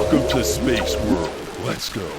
Welcome to Space World. Let's go.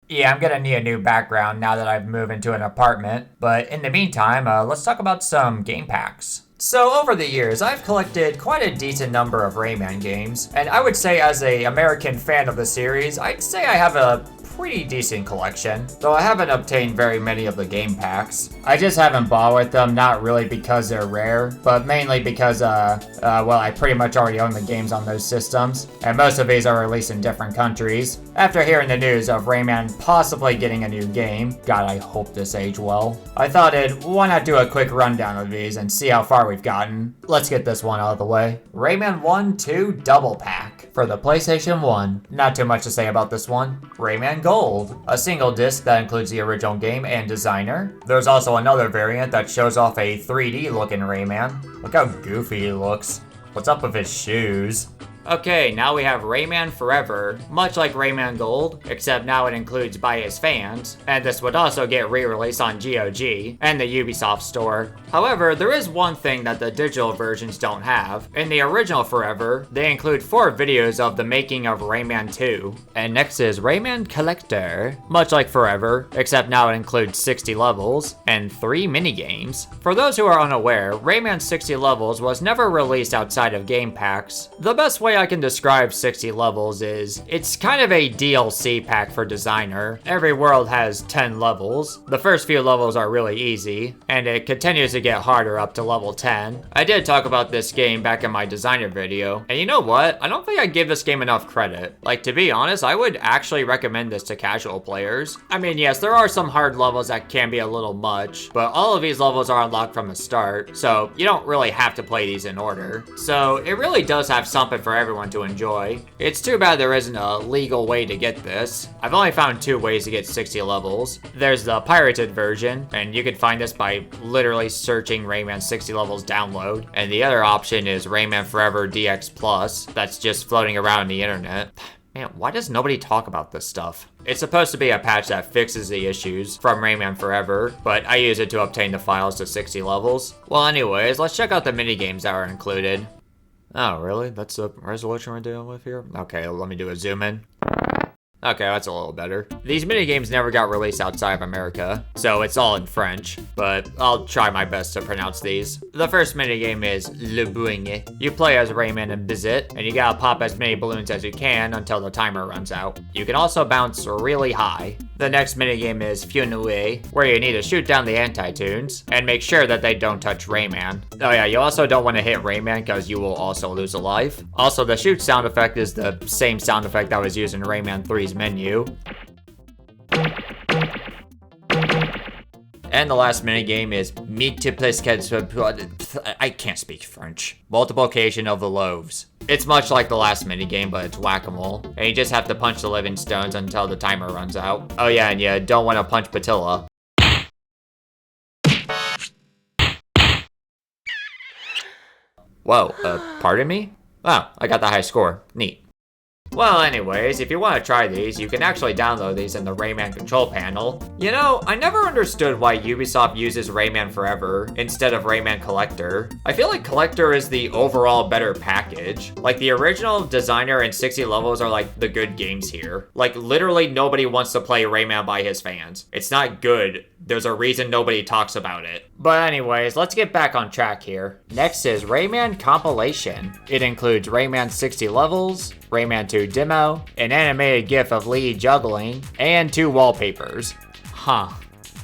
Yeah, I'm gonna need a new background now that I've moved into an apartment, but in the meantime, let's talk about some game packs. So over the years, I've collected quite a decent number of Rayman games, and I would say as an American fan of the series, I'd say I have a pretty decent collection, though I haven't obtained very many of the game packs. I just haven't bought with them, not really because they're rare, but mainly because, well, I pretty much already own the games on those systems, and most of these are released in different countries. After hearing the news of Rayman possibly getting a new game, God, I hope this aged well, I thought why not do a quick rundown of these and see how far we've gotten. Let's get this one out of the way. Rayman 1-2 Double Pack for the PlayStation 1. Not too much to say about this one. Rayman Gold, a single disc that includes the original game and designer. There's also another variant that shows off a 3D looking Rayman. Look how goofy he looks. What's up with his shoes? Okay, now we have Rayman Forever, much like Rayman Gold, except now it includes By His Fans, and this would also get re-released on GOG and the Ubisoft store. However, there is one thing that the digital versions don't have. In the original Forever, they include 4 videos of the making of Rayman 2. And next is Rayman Collector, much like Forever, except now it includes 60 levels and 3 minigames. For those who are unaware, Rayman 60 levels was never released outside of game packs. The best way I can describe 60 levels is, it's kind of a DLC pack for designer. Every world has 10 levels. The first few levels are really easy, and it continues to get harder up to level 10. I did talk about this game back in my designer video, and you know what? I don't think I give this game enough credit. Like, to be honest, I would actually recommend this to casual players. I mean, yes, there are some hard levels that can be a little much, but all of these levels are unlocked from the start, so you don't really have to play these in order. So it really does have something for everyone to enjoy. It's too bad there isn't a legal way to get this. I've only found 2 ways to get 60 levels. There's the pirated version, and you can find this by literally searching Rayman 60 levels download. And the other option is Rayman Forever DX Plus, that's just floating around the internet. Man, why does nobody talk about this stuff? It's supposed to be a patch that fixes the issues from Rayman Forever, but I use it to obtain the files to 60 levels. Well, anyways, let's check out the minigames that are included. Oh, really? That's the resolution we're dealing with here? Okay, let me do a zoom in. Okay, that's a little better. These minigames never got released outside of America, so it's all in French, but I'll try my best to pronounce these. The first minigame is Le Bouigne. You play as Rayman and Bizet, and you gotta pop as many balloons as you can until the timer runs out. You can also bounce really high. The next minigame is Fenouil, where you need to shoot down the anti-tunes, and make sure that they don't touch Rayman. Oh yeah, you also don't want to hit Rayman because you will also lose a life. Also, the shoot sound effect is the same sound effect that was used in Rayman 3's menu. And the last minigame is I can't speak French. Multiplication of the loaves. It's much like the last minigame, but it's whack-a-mole. And you just have to punch the living stones until the timer runs out. Oh yeah, and you don't want to punch Patilla. Whoa, pardon me? Oh, I got the high score. Neat. Well, anyways, if you want to try these, you can actually download these in the Rayman control panel. You know, I never understood why Ubisoft uses Rayman Forever instead of Rayman Collector. I feel like Collector is the overall better package. Like, the original designer and 60 levels are like the good games here. Like, literally nobody wants to play Rayman by his fans. It's not good. There's a reason nobody talks about it. But anyways, let's get back on track here. Next is Rayman Compilation. It includes Rayman 60 levels, Rayman 2 demo, an animated GIF of Lee juggling, and 2 wallpapers. Huh,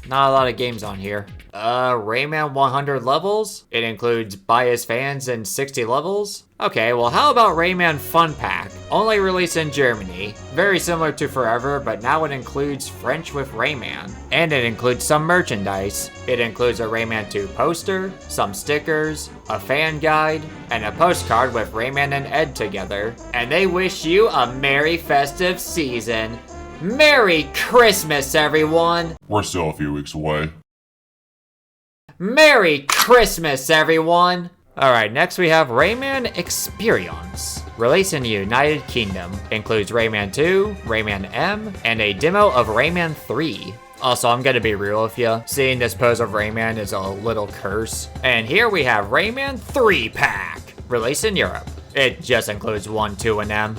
not a lot of games on here. Rayman 100 levels? It includes By His Fans and 60 levels? Okay, well how about Rayman Fun Pack? Only released in Germany. Very similar to Forever, but now it includes French with Rayman. And it includes some merchandise. It includes a Rayman 2 poster, some stickers, a fan guide, and a postcard with Rayman and Ed together. And they wish you a merry festive season. Merry Christmas, everyone! We're still a few weeks away. Merry Christmas, everyone! Alright, next we have Rayman Experience. released in the United Kingdom. Includes Rayman 2, Rayman M, and a demo of Rayman 3. Also, I'm gonna be real with you, seeing this pose of Rayman is a little curse. And here we have Rayman 3 pack, released in Europe. It just includes 1, 2, and M.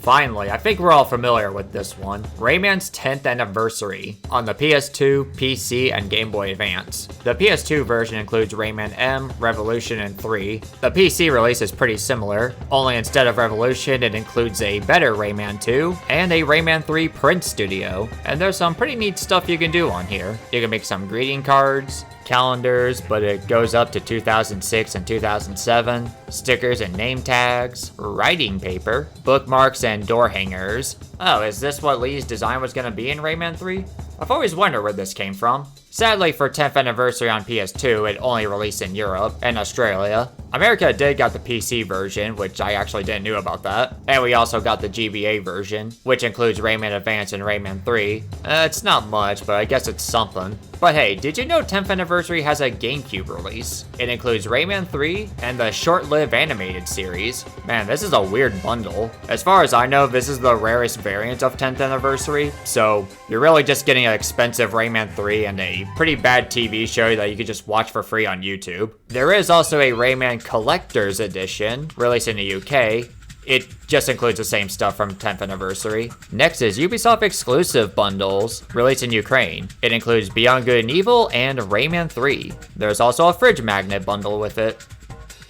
Finally, I think we're all familiar with this one. Rayman's 10th anniversary on the PS2, PC, and Game Boy Advance. The PS2 version includes Rayman M, Revolution, and 3. The PC release is pretty similar, only instead of Revolution, it includes a better Rayman 2 and a Rayman 3 print studio. And there's some pretty neat stuff you can do on here. You can make some greeting cards, calendars, but it goes up to 2006 and 2007, stickers and name tags, writing paper, bookmarks, and door hangers. Oh, is this what Lee's design was gonna be in Rayman 3? I've always wondered where this came from. Sadly, for 10th anniversary on PS2, it only released in Europe and Australia. America did got the PC version, which I actually didn't know about that. And we also got the GBA version, which includes Rayman Advance and Rayman 3. It's not much, but I guess it's something. But hey, did you know 10th anniversary has a GameCube release? It includes Rayman 3 and the short-lived animated series. Man, this is a weird bundle. As far as I know, this is the rarest variant of 10th anniversary, so you're really just getting an expensive Rayman 3 and a pretty bad TV show that you could just watch for free on YouTube. There is also a Rayman Collector's Edition, released in the UK. It just includes the same stuff from 10th anniversary. Next is Ubisoft exclusive bundles, released in Ukraine. It includes Beyond Good and Evil and Rayman 3. There's also a fridge magnet bundle with it.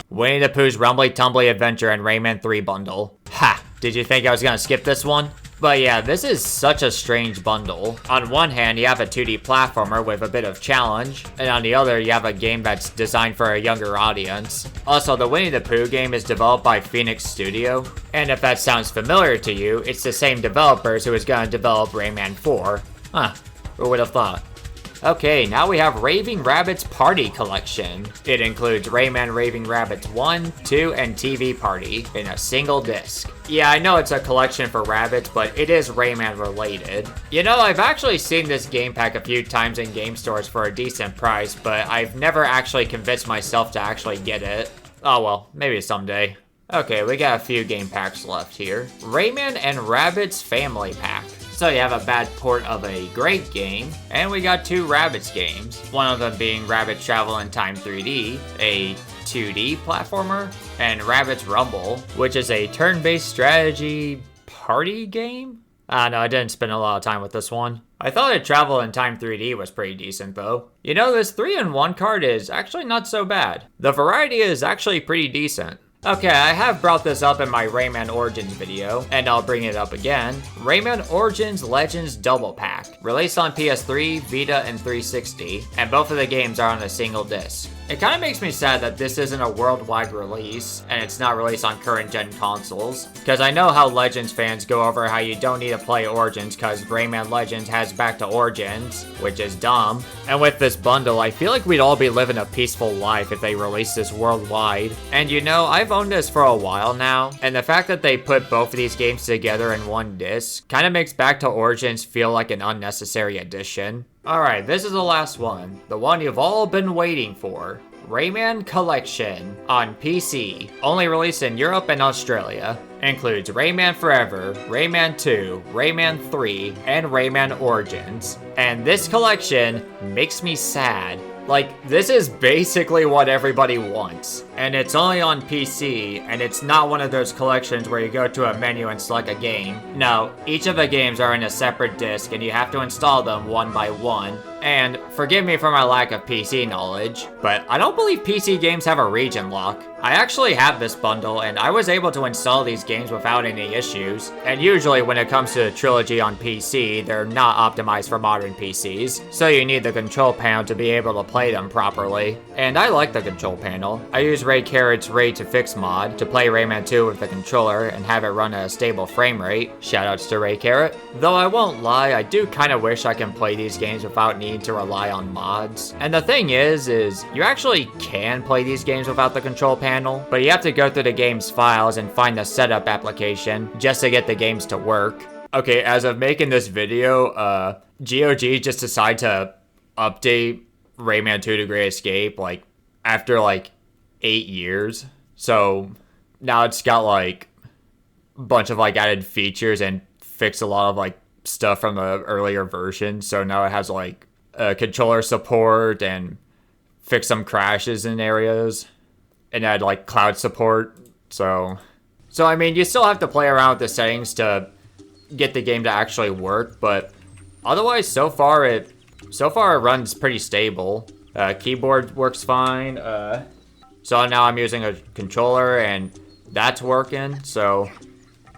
Winnie the Pooh's Rumbly Tumbly Adventure and Rayman 3 bundle. Ha! Did you think I was gonna skip this one? But yeah, this is such a strange bundle. On one hand, you have a 2D platformer with a bit of challenge, and on the other, you have a game that's designed for a younger audience. Also, the Winnie the Pooh game is developed by Phoenix Studio, and if that sounds familiar to you, it's the same developers who is gonna develop Rayman 4. Huh, who would have thought? Okay, now we have Raving Rabbids Party Collection. It includes Rayman Raving Rabbids 1, 2, and TV Party in a single disc. Yeah, I know it's a collection for Rabbids, but it is Rayman related. You know, I've actually seen this game pack a few times in game stores for a decent price, but I've never actually convinced myself to actually get it. Oh well, maybe someday. Okay, we got a few game packs left here. Rayman and Rabbids Family Pack. So you have a bad port of a great game, and we got 2 Rabbids games. One of them being Rabbids Travel in Time 3D, a 2D platformer, and Rabbids Rumble, which is a turn-based strategy party game? No, I didn't spend a lot of time with this one. I thought that Travel in Time 3D was pretty decent though. You know, this 3-in-1 card is actually not so bad. The variety is actually pretty decent. Okay, I have brought this up in my Rayman Origins video, and I'll bring it up again. Rayman Origins Legends Double Pack, released on PS3, Vita, and 360, and both of the games are on a single disc. It kind of makes me sad that this isn't a worldwide release, and it's not released on current-gen consoles, because I know how Legends fans go over how you don't need to play Origins because Rayman Legends has back to Origins, which is dumb. And with this bundle, I feel like we'd all be living a peaceful life if they released this worldwide. And you know, I've owned this for a while now, and the fact that they put both of these games together in one disc kind of makes Back to Origins feel like an unnecessary addition. Alright, this is the last one. The one you've all been waiting for. Rayman Collection on PC. Only released in Europe and Australia. Includes Rayman Forever, Rayman 2, Rayman 3, and Rayman Origins. And this collection makes me sad. Like, this is basically what everybody wants. And it's only on PC, and it's not one of those collections where you go to a menu and select a game. No, each of the games are in a separate disc, and you have to install them one by one. And forgive me for my lack of PC knowledge, but I don't believe PC games have a region lock. I actually have this bundle, and I was able to install these games without any issues. And usually when it comes to the trilogy on PC, they're not optimized for modern PCs, so you need the control panel to be able to play them properly. And I like the control panel. I use Ray Carrot's Ray to Fix mod to play Rayman 2 with the controller and have it run at a stable frame rate. Shoutouts to Ray Carrot. Though I won't lie, I do kind of wish I can play these games without needing to rely on mods. And the thing is you actually can play these games without the control panel, but you have to go through the game's files and find the setup application just to get the games to work. Okay, as of making this video, GOG just decided to update Rayman 2 The Great Escape, after 8 years. So now it's got bunch of like added features and fixed a lot of like stuff from the earlier version. So now it has like controller support and fix some crashes in areas and add like cloud support. So I mean, you still have to play around with the settings to get the game to actually work, but otherwise so far it runs pretty stable. Keyboard works fine. So now I'm using a controller and that's working. So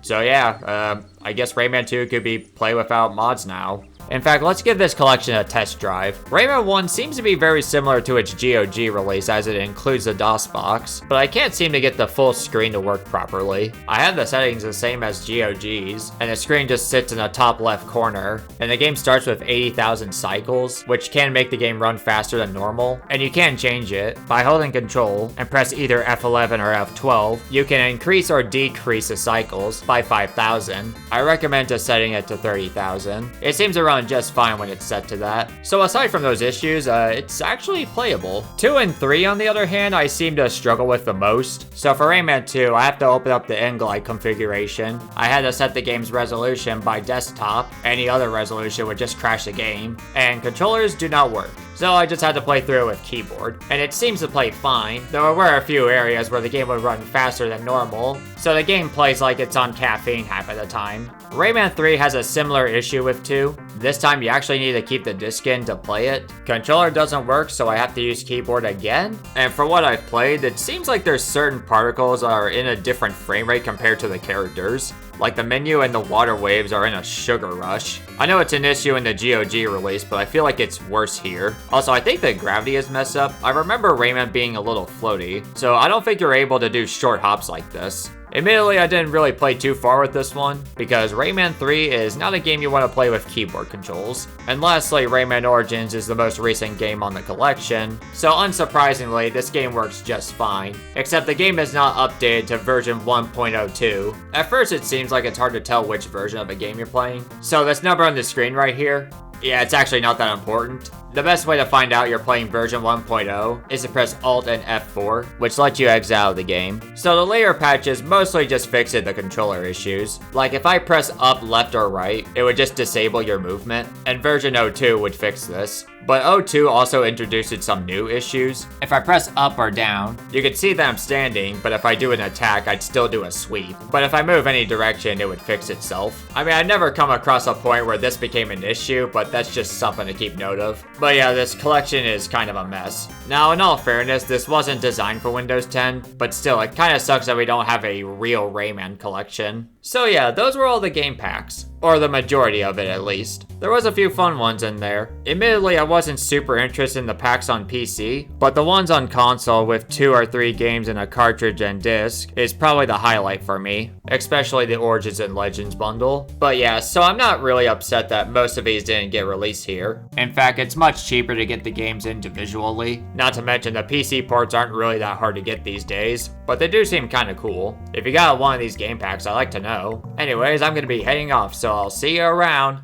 yeah, I guess Rayman 2 could be played without mods now. In fact, let's give this collection a test drive. Rayman 1 seems to be very similar to its GOG release as it includes the DOS box, but I can't seem to get the full screen to work properly. I have the settings the same as GOG's, and the screen just sits in the top left corner, and the game starts with 80,000 cycles, which can make the game run faster than normal, and you can change it. By holding control and press either F11 or F12, you can increase or decrease the cycles by 5,000. I recommend just setting it to 30,000. It seems to run just fine when it's set to that. So aside from those issues, it's actually playable. 2 and 3 on the other hand, I seem to struggle with the most. So for Rayman 2, I have to open up the N-Glide configuration. I had to set the game's resolution by desktop. Any other resolution would just crash the game, and controllers do not work. So I just had to play through it with keyboard, and it seems to play fine, though there were a few areas where the game would run faster than normal, so the game plays like it's on caffeine half of the time. Rayman 3 has a similar issue with 2. This time you actually need to keep the disc in to play it. Controller doesn't work, so I have to use keyboard again. And for what I've played, it seems like there's certain particles that are in a different frame rate compared to the characters. Like the menu and the water waves are in a sugar rush. I know it's an issue in the GOG release, but I feel like it's worse here. Also, I think the gravity is messed up. I remember Rayman being a little floaty, so I don't think you're able to do short hops like this. Admittedly, I didn't really play too far with this one, because Rayman 3 is not a game you want to play with keyboard controls. And lastly, Rayman Origins is the most recent game on the collection, so unsurprisingly, this game works just fine, except the game is not updated to version 1.02. At first, it seems like it's hard to tell which version of a game you're playing. So this number on the screen right here, yeah, it's actually not that important. The best way to find out you're playing version 1.0 is to press Alt and F4, which lets you exit out of the game. So the later patches mostly just fixed the controller issues. Like if I press up, left, or right, it would just disable your movement, and version 02 would fix this. But 02 also introduced some new issues. If I press up or down, you can see that I'm standing, but if I do an attack, I'd still do a sweep. But if I move any direction, it would fix itself. I mean, I'd never come across a point where this became an issue, but that's just something to keep note of. But yeah, this collection is kind of a mess. Now, in all fairness, this wasn't designed for Windows 10, but still, it kind of sucks that we don't have a real Rayman collection. So yeah, those were all the game packs. Or the majority of it, at least. There was a few fun ones in there. Admittedly, I wasn't super interested in the packs on PC, but the ones on console with 2 or 3 games in a cartridge and disc is probably the highlight for me, especially the Origins and Legends bundle. But yeah, so I'm not really upset that most of these didn't get released here. In fact, it's much cheaper to get the games individually. Not to mention the PC ports aren't really that hard to get these days, but they do seem kind of cool. If you got one of these game packs, I'd like to know. Anyways, I'm gonna be heading off, so I'll see you around.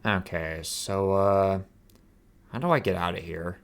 Okay, so, how do I get out of here?